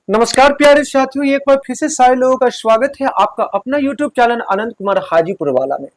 नमस्कार प्यारे साथियों, एक बार फिर से सारे लोगों का स्वागत है आपका अपना YouTube चैनल अनंत कुमार हाजीपुर वाला में।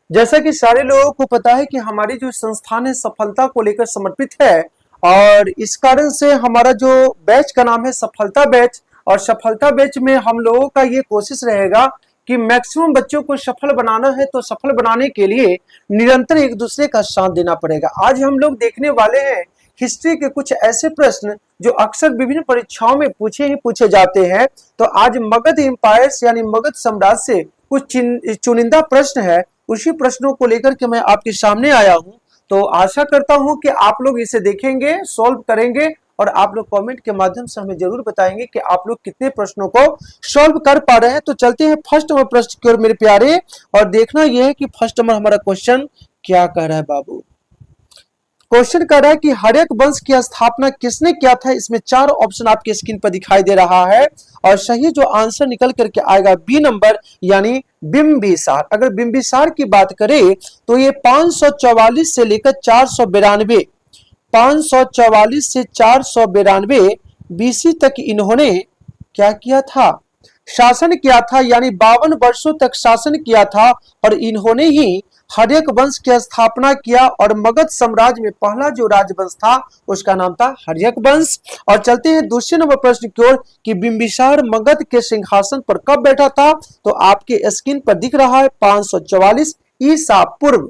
जैसा कि सारे लोगों को पता है कि हमारी जो संस्थान है सफलता को लेकर समर्पित है और इस कारण से हमारा जो बैच का नाम है सफलता बैच। और सफलता बैच में हम लोगों का ये कोशिश रहेगा कि मैक्सिमम बच्चों को सफल बनाना है, तो सफल बनाने के लिए निरंतर एक दूसरे का साथ देना पड़ेगा। आज हम लोग देखने वाले हैं हिस्ट्री के कुछ ऐसे प्रश्न जो अक्सर विभिन्न परीक्षाओं में पूछे जाते हैं। तो आज मगध एम्पायर्स यानी मगध साम्राज्य से कुछ चुनिंदा प्रश्न है, उसी प्रश्नों को लेकर के मैं आपके सामने आया हूं। तो आशा करता हूं कि आप लोग इसे देखेंगे, सॉल्व करेंगे और आप लोग कमेंट के माध्यम से हमें जरूर बताएंगे कि आप लोग कितने प्रश्नों को सॉल्व कर पा रहे हैं। तो चलते हैं फर्स्ट नंबर प्रश्न की ओर मेरे प्यारे, और देखना यह है कि फर्स्ट नंबर हमारा क्वेश्चन क्या कह रहा है बाबू। क्वेश्चन कर रहा है कि हर्यक वंश की स्थापना किसने किया था। इसमें चार ऑप्शन आपके स्क्रीन पर दिखाई दे रहा है और सही जो आंसर निकल करके आएगा बी नंबर यानी बिंबिसार। अगर बिंबिसार की बात करें तो ये 544 से लेकर 492 544 से 492 बीसी तक इन्होंने क्या किया था, शासन किया था, यानी 52 वर्षों तक शासन किया था। और इन्होंने ही हर्यक वंश की स्थापना किया और मगध साम्राज्य में पहला जो राजवंश था उसका नाम था हर्यक वंश। और चलते हैं दूसरे नंबर प्रश्न की ओर कि बिंबिसार मगध के सिंहासन पर कब बैठा था। तो आपके स्क्रीन पर दिख रहा है 544 ईसा पूर्व,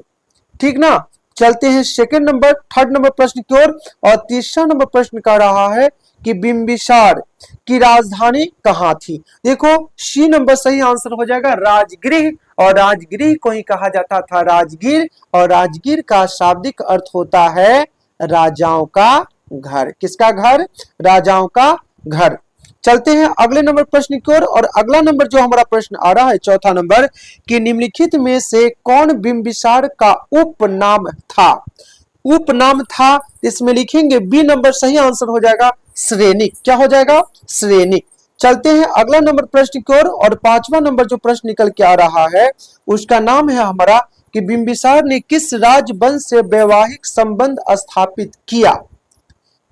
ठीक ना। चलते हैं सेकंड नंबर थर्ड नंबर प्रश्न की ओर और तीसरा नंबर प्रश्न का रहा है कि बिंबिसार की राजधानी कहां थी। देखो सी नंबर सही आंसर हो जाएगा राजगृह, और राजगृह को ही कहा जाता था राजगीर, और राजगीर का शाब्दिक अर्थ होता है राजाओं का घर। किसका घर? राजाओं का घर। चलते हैं अगले नंबर प्रश्न की ओर और अगला नंबर जो हमारा प्रश्न आ रहा है चौथा नंबर कि निम्नलिखित में से कौन बिंबिसार का उपनाम था। उपनाम था, इसमें लिखेंगे बी नंबर सही आंसर हो जाएगा श्रेनिक। क्या हो जाएगा? श्रेनिक। चलते हैं अगला नंबर प्रश्न की ओर और पांचवा नंबर जो प्रश्न निकल के आ रहा है उसका नाम है हमारा कि बिंबिसार ने किस राजवंश से वैवाहिक संबंध स्थापित किया।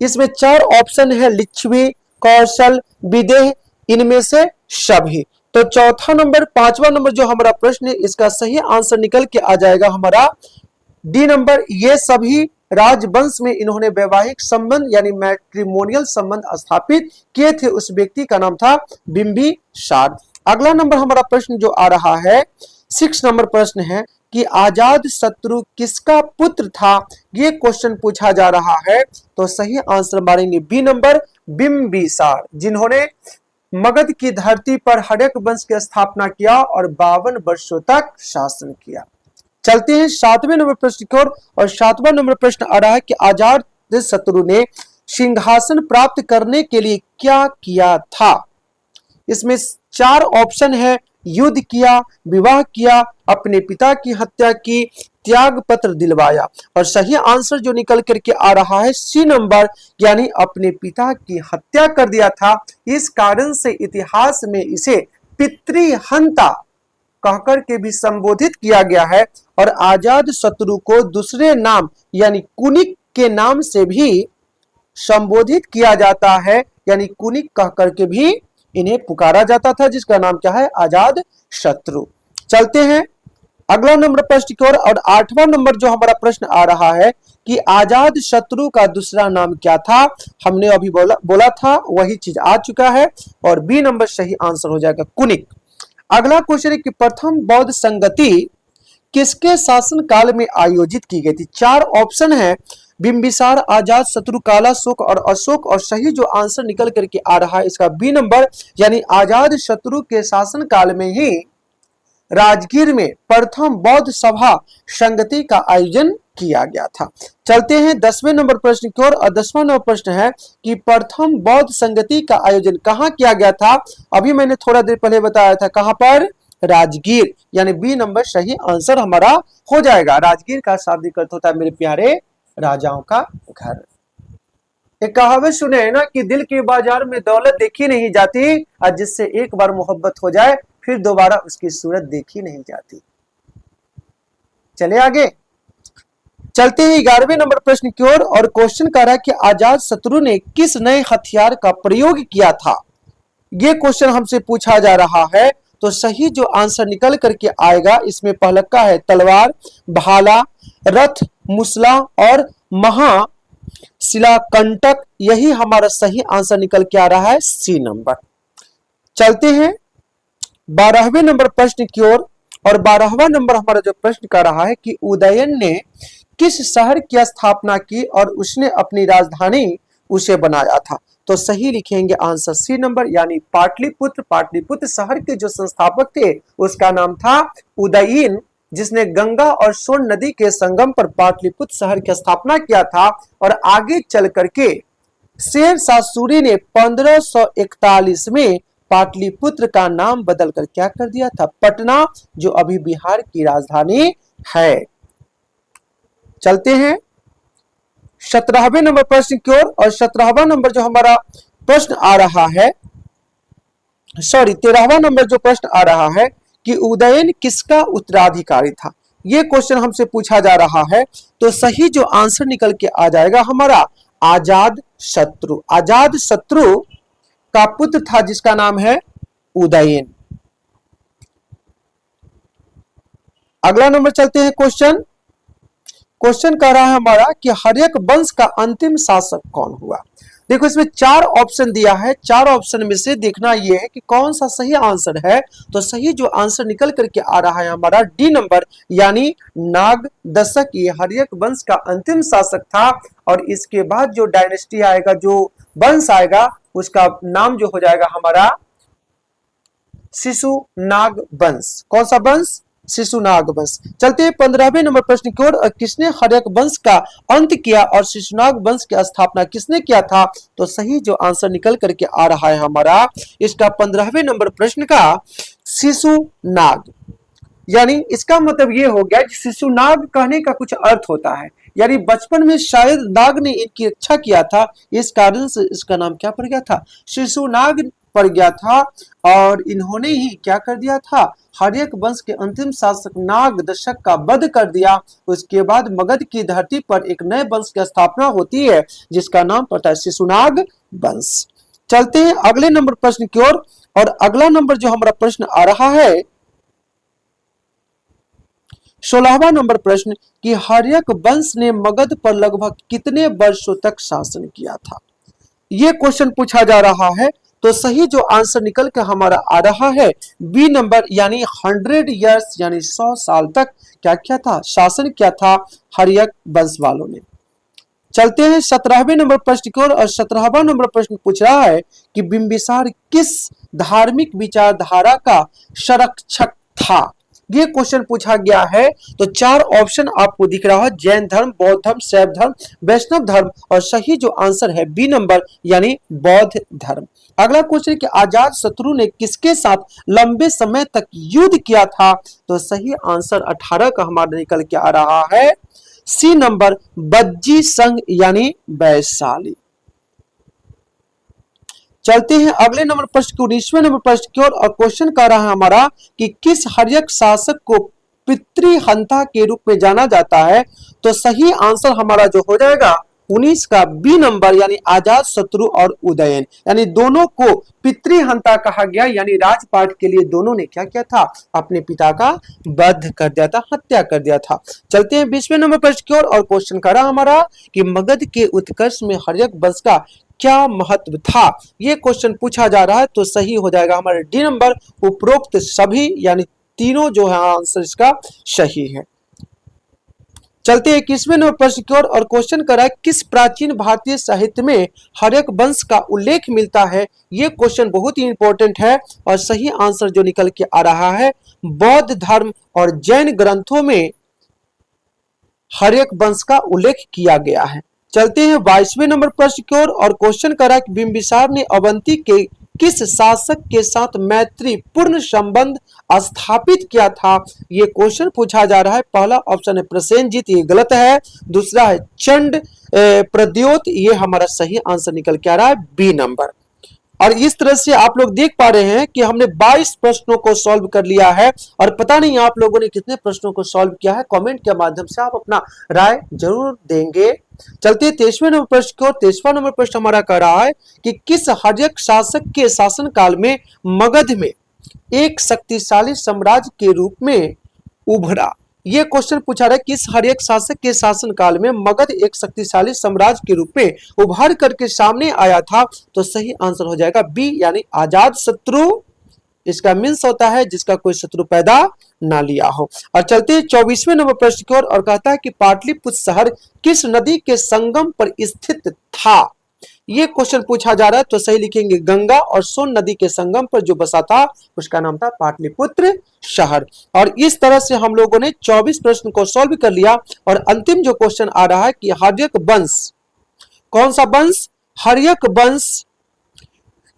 इसमें चार ऑप्शन है लिच्छवी, कौशल, विदेह, इनमें से सभी। तो चौथा नंबर पांचवा नंबर जो हमारा प्रश्न है इसका सही आंसर निकल के आ जाएगा हमारा डी नंबर। ये सभी राजवंश में इन्होंने वैवाहिक संबंध यानी मैट्रिमोनियल संबंध स्थापित किए थे। उस व्यक्ति का नाम था बिंबिसार। अगला नंबर हमारा प्रश्न जो आ रहा है 6 नंबर प्रश्न है कि अजात शत्रु किसका पुत्र था। ये क्वेश्चन पूछा जा रहा है। तो सही आंसर मारेंगे बी नंबर बिंबिसार, जिन्होंने मगध की धरती पर हर्यक वंश की स्थापना किया और 52 वर्षों तक शासन किया। चलते हैं सातवें नंबर प्रश्न की ओर और सातवां नंबर प्रश्न आ रहा है कि अजात शत्रु ने सिंहासन प्राप्त करने के लिए क्या किया था। इसमें चार ऑप्शन है युद्ध किया, विवाह किया, अपने पिता की हत्या की, त्याग पत्र दिलवाया। और सही आंसर जो निकल करके आ रहा है सी नंबर यानी अपने पिता की हत्या कर दिया था। इस कारण से इतिहास में इसे पितृहंता कहकर के भी संबोधित किया गया है। और आजाद शत्रु को दूसरे नाम यानी कुनिक के नाम से भी संबोधित किया जाता है, यानी कुनिक कहकर के भी इन्हें पुकारा जाता था, जिसका नाम क्या है? आजाद शत्रु। चलते हैं अगला नंबर प्रश्न की ओर और आठवां नंबर जो हमारा प्रश्न आ रहा है कि आजाद शत्रु का दूसरा नाम क्या था। हमने अभी बोला था वही चीज आ चुका है और बी नंबर सही आंसर हो जाएगा कुनिक। अगला क्वेश्चन है कि प्रथम बौद्ध संगति किसके शासन काल में आयोजित की गई थी। चार ऑप्शन है बिंबिसार, आजाद शत्रु, काला शोक और अशोक। और सही जो आंसर निकल करके आ रहा है इसका बी नंबर यानी आजाद शत्रु के शासन काल में ही राजगीर में प्रथम बौद्ध सभा संगति का आयोजन किया गया था। चलते हैं 10वें नंबर प्रश्न की ओर और 10वां नंबर प्रश्न है कि प्रथम बौद्ध संगति का आयोजन कहां किया गया था। अभी मैंने थोड़ा देर पहले बताया था कहां पर, राजगीर, यानी बी नंबर सही आंसर हमारा हो जाएगा। राजगीर का शाब्दिक अर्थ होता है मेरे प्यारे राजाओं का घर। एक कहावत सुने है ना कि दिल के बाजार में दौलत देखी नहीं जाती और जिससे एक बार मोहब्बत हो जाए फिर दोबारा उसकी सूरत देखी नहीं जाती। चले आगे। चलते हैं 11वें नंबर प्रश्न की ओर और क्वेश्चन कर रहा है कि अजात शत्रु ने किस नए हथियार का प्रयोग किया था। ये क्वेश्चन हमसे पूछा जा रहा है, तो सही जो आंसर निकल करके आएगा इसमें पहलका है तलवार, भाला, रथ, मुसला और महाशिलाकंटक। यही हमारा सही आंसर निकल के आ रहा है सी नंबर। चलते हैं 12वें नंबर प्रश्न की ओर और 12वां नंबर हमारा जो प्रश्न कर रहा है कि उदयन ने किस शहर की स्थापना की और उसने अपनी राजधानी उसे बनाया था। तो सही लिखेंगे आंसर सी नंबर यानी पाटलिपुत्र। पाटलिपुत्र शहर के जो संस्थापक थे उसका नाम था उदयन, जिसने गंगा और सोन नदी के संगम पर पाटलिपुत्र शहर की स्थापना किया था। और आगे चल करके शेरशाह सूरी ने 1541 में पाटलिपुत्र का नाम बदलकर क्या कर दिया था, पटना, जो अभी बिहार की राजधानी है। चलते हैं 17वें नंबर प्रश्न की ओर और 17वां नंबर जो हमारा प्रश्न आ रहा है, 13वां नंबर जो प्रश्न आ रहा है कि उदयन किसका उत्तराधिकारी था। यह क्वेश्चन हमसे पूछा जा रहा है, तो सही जो आंसर निकल के आ जाएगा हमारा अजात शत्रु। अजात शत्रु का पुत्र था जिसका नाम है उदयन। अगला नंबर चलते हैं क्वेश्चन कह रहा है हमारा कि हर्यक वंश का अंतिम शासक कौन हुआ। देखो इसमें 4 ऑप्शन दिया है, 4 ऑप्शन में से देखना यह है कि कौन सा सही आंसर है। तो सही जो आंसर निकल करके आ रहा है हमारा डी नंबर यानी नाग दशक। ये हर्यक वंश का अंतिम शासक था और इसके बाद जो डायनेस्टी आएगा, जो वंश आएगा, उसका नाम जो हो जाएगा हमारा शिशुनाग वंश। कौन सा वंश, शिशुनाग वंश। चलते हैं 15वें नंबर प्रश्न की ओर। किसने हर्यक वंश का अंत किया और शिशुनाग वंश की स्थापना किसने किया था। तो सही जो आंसर निकल करके आ रहा है हमारा इसका 15वें नंबर प्रश्न का शिशुनाग। यानी इसका मतलब ये हो गया कि शिशुनाग कहने का कुछ अर्थ होता है, यानी बचपन में शायद नाग ने इनकी रक्षा किया था, इस कारण से इसका नाम क्या पड़ गया था, शिशुनाग पड़ गया था। और इन्होंने ही क्या कर दिया था, हर्यक वंश के अंतिम शासक नाग दशक का वध कर दिया। उसके बाद मगध की धरती पर एक नए वंश की स्थापना होती है जिसका नाम पड़ता है शिशुनाग वंश। चलते हैं अगले नंबर प्रश्न की ओर और अगला नंबर जो हमारा प्रश्न आ रहा है 16वां नंबर प्रश्न कि हर्यक वंश ने मगध पर लगभग कितने वर्षों तक शासन किया था। यह क्वेश्चन पूछा जा रहा है, तो सही जो आंसर निकल के हमारा आ रहा है बी नंबर यानी 100 इयर्स यानी 100 साल तक क्या किया था, शासन किया था हर्यक वंश वालों ने। चलते हैं 17वें नंबर प्रश्न की ओर और 17वां नंबर प्रश्न पूछ रहा है कि बिंबिसार किस धार्मिक विचारधारा का संरक्षक था। ये क्वेश्चन पूछा गया है, तो 4 ऑप्शन आपको दिख रहा है, जैन धर्म, बौद्ध धर्म, शैव धर्म, वैष्णव धर्म और सही जो आंसर है बी नंबर यानी बौद्ध धर्म। अगला क्वेश्चन कि अजात शत्रु ने किसके साथ लंबे समय तक युद्ध किया था। तो सही आंसर 18 का हमारा निकल के आ रहा है सी नंबर बज्जी संघ यानी वैशाली। चलते हैं अगले नंबर प्रश्न की 19वें नंबर प्रश्न की ओर और क्वेश्चन कर रहा है हमारा कि किस हर्यक शासक को पितृहंता के रूप में जाना जाता है। तो सही आंसर हमारा जो हो जाएगा 19 का बी नंबर यानी अजात शत्रु और उदयन, यानी दोनों को पितृहंता कहा गया, यानी राजपाट के लिए दोनों ने क्या किया था, अपने पिता का वध कर दिया था, हत्या कर दिया था। चलते हैं 20वें नंबर प्रश्न की ओर और क्वेश्चन कर रहा हमारा कि मगध के उत्कर्ष में हर्यक वंश का क्या महत्व था। यह क्वेश्चन पूछा जा रहा है, तो सही हो जाएगा हमारा डी नंबर उपरोक्त सभी यानी तीनों जो है आंसर इसका सही है। चलते हैं 21वें नंबर प्रश्न की ओर और क्वेश्चन करा किस प्राचीन भारतीय साहित्य में हर्यक वंश का उल्लेख मिलता है। यह क्वेश्चन बहुत ही इंपॉर्टेंट है और सही आंसर जो निकल के आ रहा है बौद्ध धर्म और जैन ग्रंथों में हर्यक वंश का उल्लेख किया गया है। चलते हैं 22वें नंबर प्रश्न की ओर और क्वेश्चन करा कि बिंबिसार ने अवंती के किस शासक के साथ मैत्रीपूर्ण संबंध स्थापित किया था। यह क्वेश्चन पूछा जा रहा है। पहला ऑप्शन है प्रसेनजीत, ये गलत है। दूसरा है चंड प्रद्योत, ये हमारा सही आंसर निकल के आ रहा है बी नंबर। और इस तरह से आप लोग देख पा रहे हैं कि हमने 22 प्रश्नों को सॉल्व कर लिया है। और पता नहीं आप लोगों ने कितने प्रश्नों को सॉल्व किया है, कमेंट के माध्यम से आप अपना राय जरूर देंगे। चलते 23वें नंबर प्रश्न की ओर। 23वां नंबर प्रश्न हमारा कह रहा है कि किस हर्यक शासक के शासनकाल में मगध में एक शक्तिशाली साम्राज्य के रूप में उभरा। ये क्वेश्चन पूछा रहा है किस हर्यक शासक के शासनकाल में मगध एक शक्तिशाली साम्राज्य के रूप में उभर करके सामने आया था। तो सही आंसर हो जाएगा बी यानी अजात शत्रु। इसका मीन्स होता है जिसका कोई शत्रु पैदा ना लिया हो। और चलते 24वें नंबर प्रश्न की ओर और कहता है कि पाटलिपुत्र शहर किस नदी के संगम पर स्थित था। ये क्वेश्चन पूछा जा रहा है तो सही लिखेंगे गंगा और सोन नदी के संगम पर जो बसा था उसका नाम था पाटलिपुत्र शहर। और इस तरह से हम लोगों ने 24 प्रश्न को सॉल्व कर लिया। और अंतिम जो क्वेश्चन आ रहा है कि हर्यक वंश, कौन सा वंश, हर्यक वंश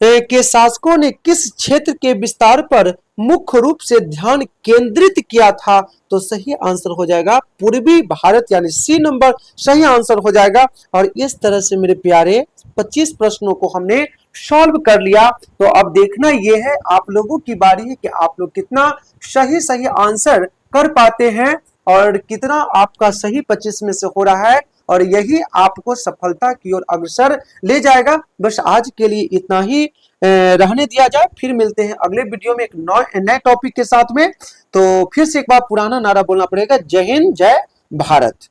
के शासकों ने किस क्षेत्र के विस्तार पर मुख्य रूप से ध्यान केंद्रित किया था। तो सही आंसर हो जाएगा पूर्वी भारत यानी सी नंबर सही आंसर हो जाएगा। और इस तरह से मेरे प्यारे 25 प्रश्नों को हमने सॉल्व कर लिया। तो अब देखना यह है, आप लोगों की बारी है कि आप लोग कितना सही सही आंसर कर पाते हैं और कितना आपका सही 25 में से हो रहा है, और यही आपको सफलता की ओर अग्रसर ले जाएगा। बस आज के लिए इतना ही रहने दिया जाए, फिर मिलते हैं अगले वीडियो में एक नए टॉपिक के साथ में। तो फिर से एक बार पुराना नारा बोलना पड़ेगा, जय हिंद जय भारत।